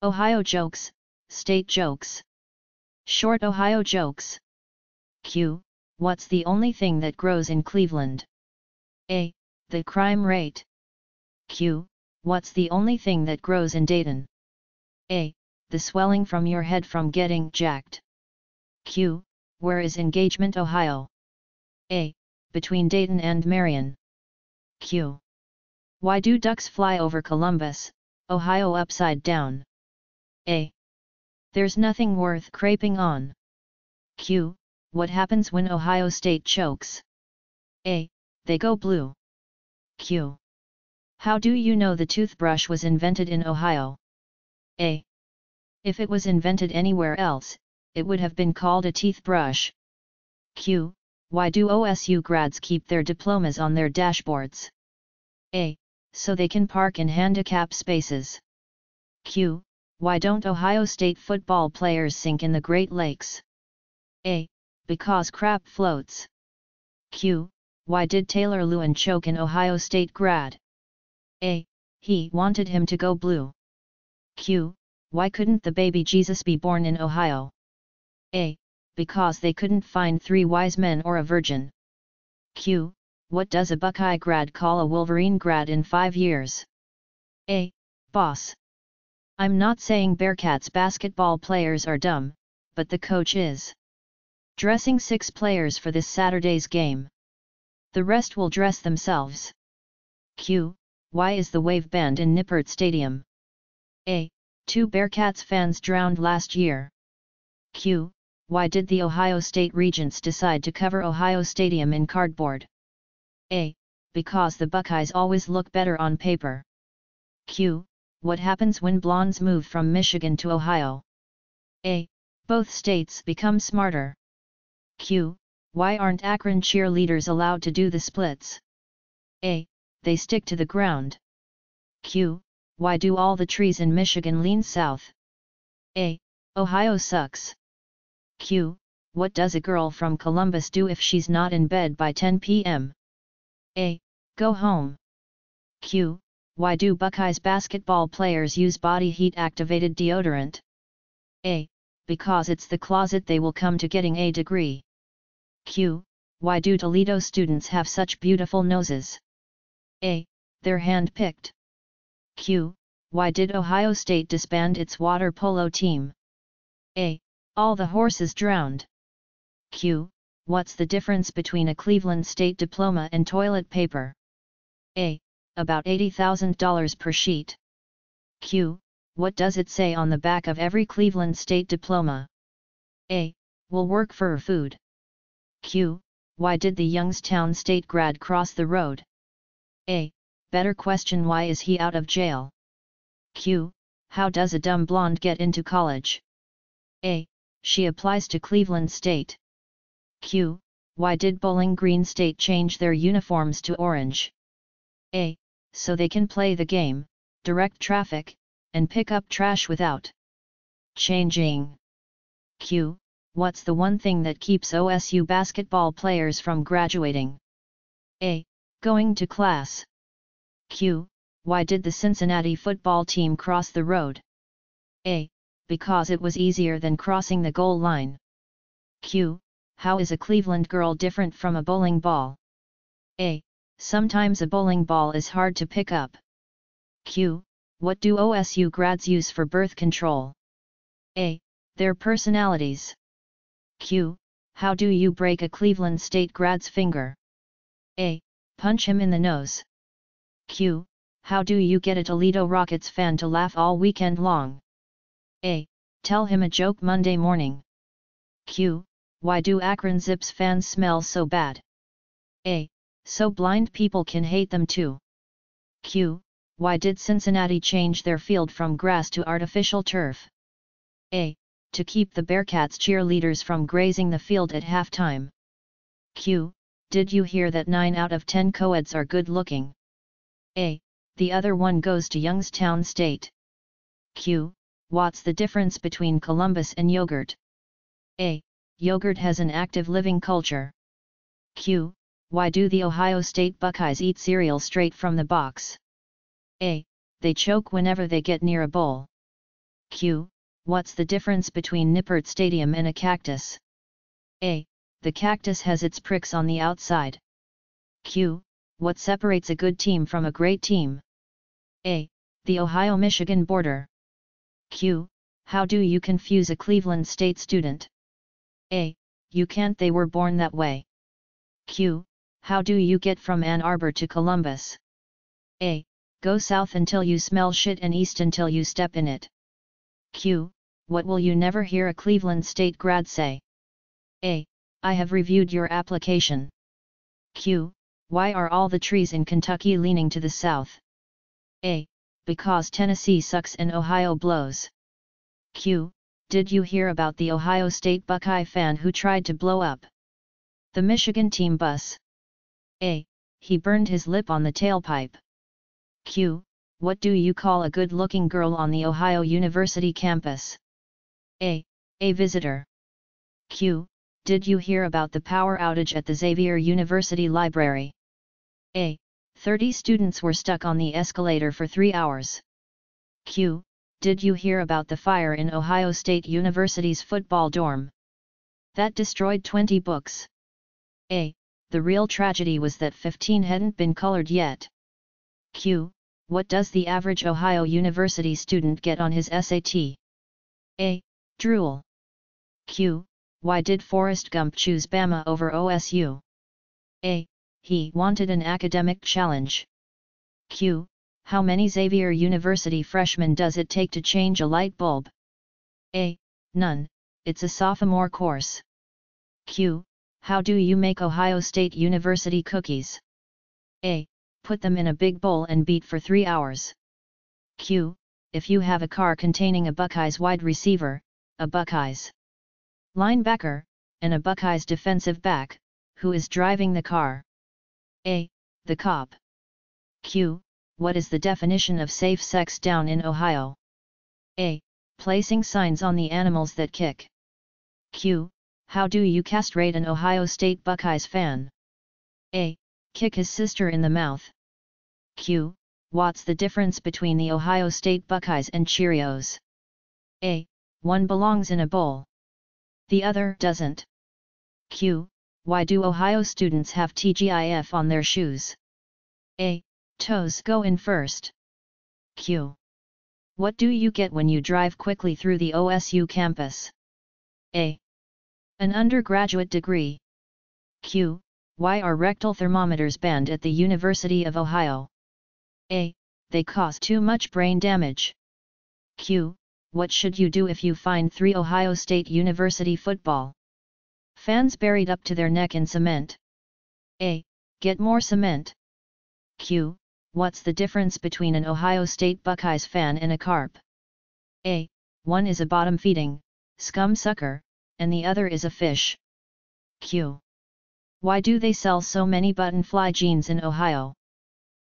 Ohio jokes, state jokes. Short Ohio jokes. Q. What's the only thing that grows in Cleveland? A. The crime rate. Q. What's the only thing that grows in Dayton? A. The swelling from your head from getting jacked. Q. Where is Engagement, Ohio? A. Between Dayton and Marion. Q. Why do ducks fly over Columbus, Ohio upside down? A. There's nothing worth craping on. Q. What happens when Ohio State chokes? A. They go blue. Q. How do you know the toothbrush was invented in Ohio? A. If it was invented anywhere else, it would have been called a teeth brush. Q. Why do OSU grads keep their diplomas on their dashboards? A. So they can park in handicap spaces. Q. Why don't Ohio State football players sink in the Great Lakes? A. Because crap floats. Q. Why did Taylor Lewin choke an Ohio State grad? A. He wanted him to go blue. Q. Why couldn't the baby Jesus be born in Ohio? A. Because they couldn't find 3 wise men or a virgin. Q. What does a Buckeye grad call a Wolverine grad in 5 years? A. Boss. I'm not saying Bearcats basketball players are dumb, but the coach is. Dressing 6 players for this Saturday's game. The rest will dress themselves. Q. Why is the wave banned in Nippert Stadium? A. 2 Bearcats fans drowned last year. Q. Why did the Ohio State Regents decide to cover Ohio Stadium in cardboard? A. Because the Buckeyes always look better on paper. Q. What happens when blondes move from Michigan to Ohio? A. Both states become smarter. Q. Why aren't Akron cheerleaders allowed to do the splits? A. They stick to the ground. Q. Why do all the trees in Michigan lean south? A. Ohio sucks. Q. What does a girl from Columbus do if she's not in bed by 10 p.m.? A. Go home. Q. Why do Buckeyes basketball players use body heat activated deodorant? A. Because it's the closet they will come to getting a degree. Q. Why do Toledo students have such beautiful noses? A. They're hand-picked. Q. Why did Ohio State disband its water polo team? A. All the horses drowned. Q. What's the difference between a Cleveland State diploma and toilet paper? A. About $80,000 per sheet. Q. What does it say on the back of every Cleveland State diploma? A. Will work for food. Q. Why did the Youngstown State grad cross the road? A. Better question, why is he out of jail? Q. How does a dumb blonde get into college? A. She applies to Cleveland State. Q. Why did Bowling Green State change their uniforms to orange? A. So they can play the game, direct traffic, and pick up trash without changing. Q. What's the one thing that keeps OSU basketball players from graduating? A. Going to class. Q. Why did the Cincinnati football team cross the road? A. Because it was easier than crossing the goal line. Q. How is a Cleveland girl different from a bowling ball? A. Sometimes a bowling ball is hard to pick up. Q. What do OSU grads use for birth control? A. Their personalities. Q. How do you break a Cleveland State grad's finger? A. Punch him in the nose. Q. How do you get a Toledo Rockets fan to laugh all weekend long? A. Tell him a joke Monday morning. Q. Why do Akron Zips fans smell so bad? A. So blind people can hate them too. Q. Why did Cincinnati change their field from grass to artificial turf? A. To keep the Bearcats cheerleaders from grazing the field at halftime. Q. Did you hear that 9 out of 10 co-eds are good looking? A. The other one goes to Youngstown State. Q. What's the difference between Columbus and yogurt? A. Yogurt has an active living culture. Q. Why do the Ohio State Buckeyes eat cereal straight from the box? A. They choke whenever they get near a bowl. Q. Q. What's the difference between Nippert Stadium and a cactus? A. The cactus has its pricks on the outside. Q. What separates a good team from a great team? A. The Ohio-Michigan border. Q. How do you confuse a Cleveland State student? A. You can't, they were born that way. Q. How do you get from Ann Arbor to Columbus? A. Go south until you smell shit and east until you step in it. Q. What will you never hear a Cleveland State grad say? A. I have reviewed your application. Q. Why are all the trees in Kentucky leaning to the south? A. Because Tennessee sucks and Ohio blows. Q. Did you hear about the Ohio State Buckeye fan who tried to blow up the Michigan team bus? A. He burned his lip on the tailpipe. Q. What do you call a good-looking girl on the Ohio University campus? A. A visitor. Q. Did you hear about the power outage at the Xavier University Library? A. 30 students were stuck on the escalator for 3 hours. Q. Did you hear about the fire in Ohio State University's football dorm? That destroyed 20 books. A. The real tragedy was that 15 hadn't been colored yet. Q. What does the average Ohio University student get on his SAT? A. Drool. Q. Why did Forrest Gump choose Bama over OSU? A. He wanted an academic challenge. Q. How many Xavier University freshmen does it take to change a light bulb? A. None, it's a sophomore course. Q. How do you make Ohio State University cookies? A. Put them in a big bowl and beat for 3 hours. Q. If you have a car containing a Buckeyes wide receiver, a Buckeyes linebacker, and a Buckeyes defensive back, who is driving the car? A. The cop. Q. What is the definition of safe sex down in Ohio? A. Placing signs on the animals that kick. Q. How do you castrate an Ohio State Buckeyes fan? A. Kick his sister in the mouth. Q. What's the difference between the Ohio State Buckeyes and Cheerios? A. One belongs in a bowl. The other doesn't. Q. Why do Ohio students have TGIF on their shoes? A. Toes go in first. Q. What do you get when you drive quickly through the OSU campus? A. An undergraduate degree. Q. Why are rectal thermometers banned at the University of Ohio? A. They cause too much brain damage. Q. What should you do if you find 3 Ohio State University football fans buried up to their neck in cement? A. Get more cement. Q. What's the difference between an Ohio State Buckeyes fan and a carp? A. One is a bottom-feeding scum sucker, and the other is a fish. Q. Why do they sell so many button-fly jeans in Ohio?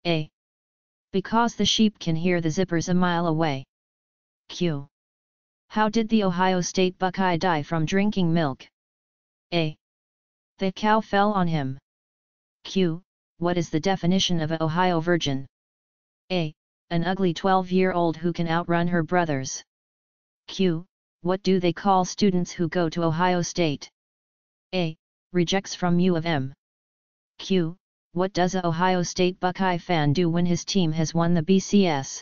A. Because the sheep can hear the zippers a mile away. Q. How did the Ohio State Buckeye die from drinking milk? A. The cow fell on him. Q. What is the definition of a Ohio virgin? A. An ugly 12-year-old who can outrun her brothers. Q. What do they call students who go to Ohio State? A. Rejects from U of M. Q. What does a Ohio State Buckeye fan do when his team has won the BCS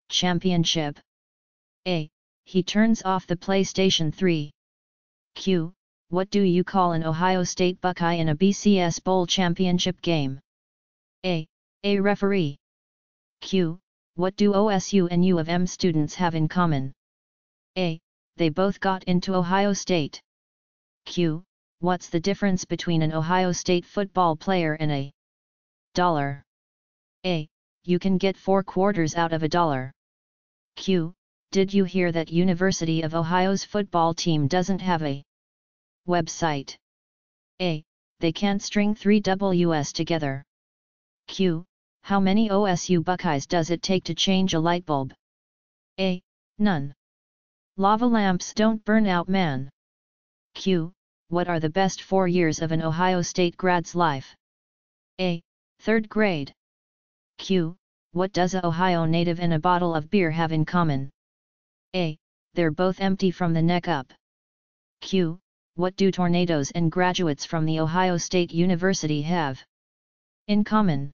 championship? A. He turns off the PlayStation 3. Q. What do you call an Ohio State Buckeye in a BCS Bowl championship game? A. A referee. Q. What do OSU and U of M students have in common? A. They both got into Ohio State. Q. What's the difference between an Ohio State football player and a dollar? A. You can get 4 quarters out of a dollar. Q. Did you hear that University of Ohio's football team doesn't have a website? A. They can't string 3 Ws together. Q. How many OSU Buckeyes does it take to change a light bulb? A. None. Lava lamps don't burn out, man. Q. What are the best 4 years of an Ohio State grad's life? A. 3rd grade. Q. What does a Ohio native and a bottle of beer have in common? A. they're both empty from the neck up. Q. What do tornadoes and graduates from the Ohio State University have in common?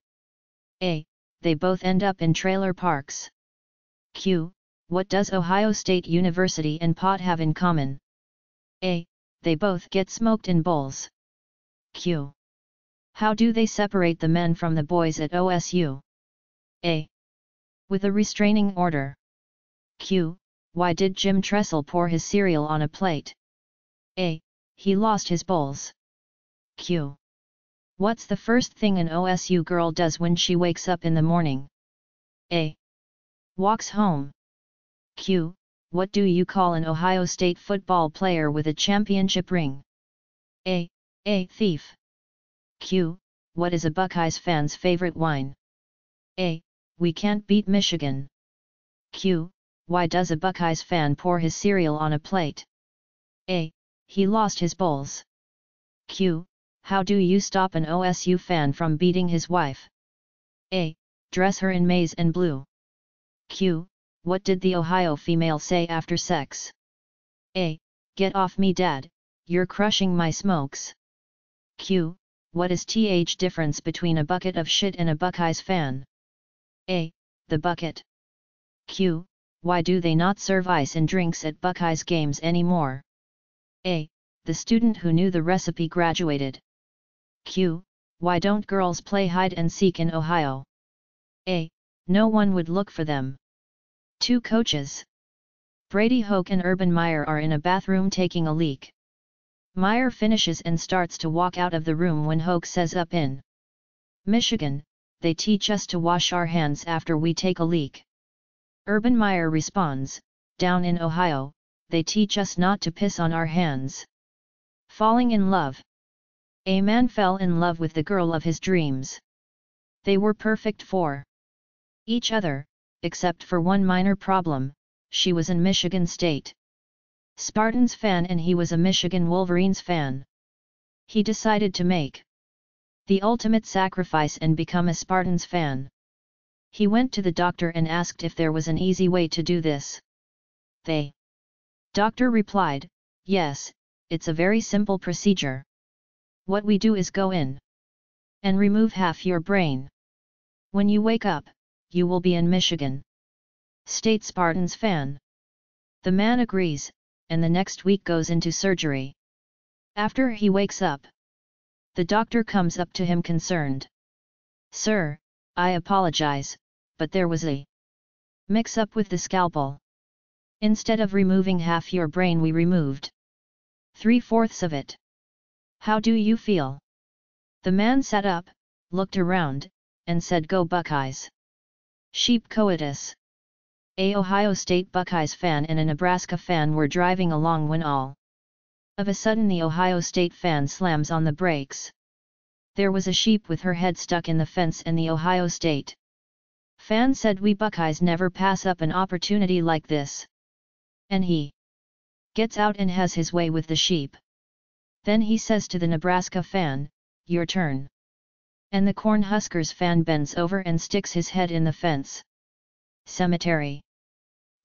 A. They both end up in trailer parks. Q. What does Ohio State University and pot have in common? A. They both get smoked in bowls. Q. How do they separate the men from the boys at OSU? A. With a restraining order. Q. Why did Jim Tressel pour his cereal on a plate? A. He lost his bowls. Q. What's the first thing an OSU girl does when she wakes up in the morning? A. Walks home. Q. What do you call an Ohio State football player with a championship ring? A. A thief. Q. What is a Buckeyes fan's favorite wine? A. We can't beat Michigan. Q. Why does a Buckeyes fan pour his cereal on a plate? A. He lost his bowls. Q. How do you stop an OSU fan from beating his wife? A. Dress her in maize and blue. Q. What did the Ohio female say after sex? A. Get off me, Dad, you're crushing my smokes. Q. What is th difference between a bucket of shit and a Buckeyes fan? A. The bucket. Q. Why do they not serve ice and drinks at Buckeyes games anymore? A. The student who knew the recipe graduated. Q. Why don't girls play hide and seek in Ohio? A. No one would look for them. 2 coaches. Brady Hoke and Urban Meyer are in a bathroom taking a leak. Meyer finishes and starts to walk out of the room when Hoke says, up in Michigan, they teach us to wash our hands after we take a leak. Urban Meyer responds, down in Ohio, they teach us not to piss on our hands. Falling in love. A man fell in love with the girl of his dreams. They were perfect for each other, except for one minor problem: she was an Michigan State Spartans fan and he was a Michigan Wolverines fan. He decided to make the ultimate sacrifice and become a Spartans fan. He went to the doctor and asked if there was an easy way to do this. The doctor replied, yes, it's a very simple procedure. What we do is go in and remove half your brain. When you wake up, you will be an Michigan State Spartans fan. The man agrees, and the next week goes into surgery. After he wakes up, the doctor comes up to him concerned. Sir, I apologize, but there was a mix-up with the scalpel. Instead of removing half your brain, we removed 3/4 of it. How do you feel? The man sat up, looked around, and said, Go Buckeyes. Sheep coitus. A Ohio State Buckeyes fan and a Nebraska fan were driving along when all of a sudden the Ohio State fan slams on the brakes. There was a sheep with her head stuck in the fence and the Ohio State fan said, we Buckeyes never pass up an opportunity like this. And he gets out and has his way with the sheep. Then he says to the Nebraska fan, your turn. And the Cornhuskers fan bends over and sticks his head in the fence. Cemetery.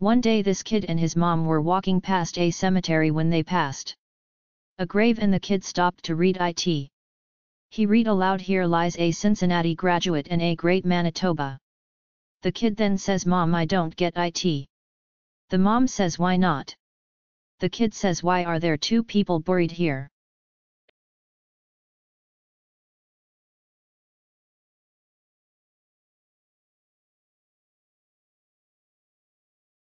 One day this kid and his mom were walking past a cemetery when they passed a grave and the kid stopped to read it. He read aloud, here lies a Cincinnati graduate and a great Manitoba. The kid then says, Mom, I don't get it. The mom says, why not? The kid says, why are there 2 people buried here?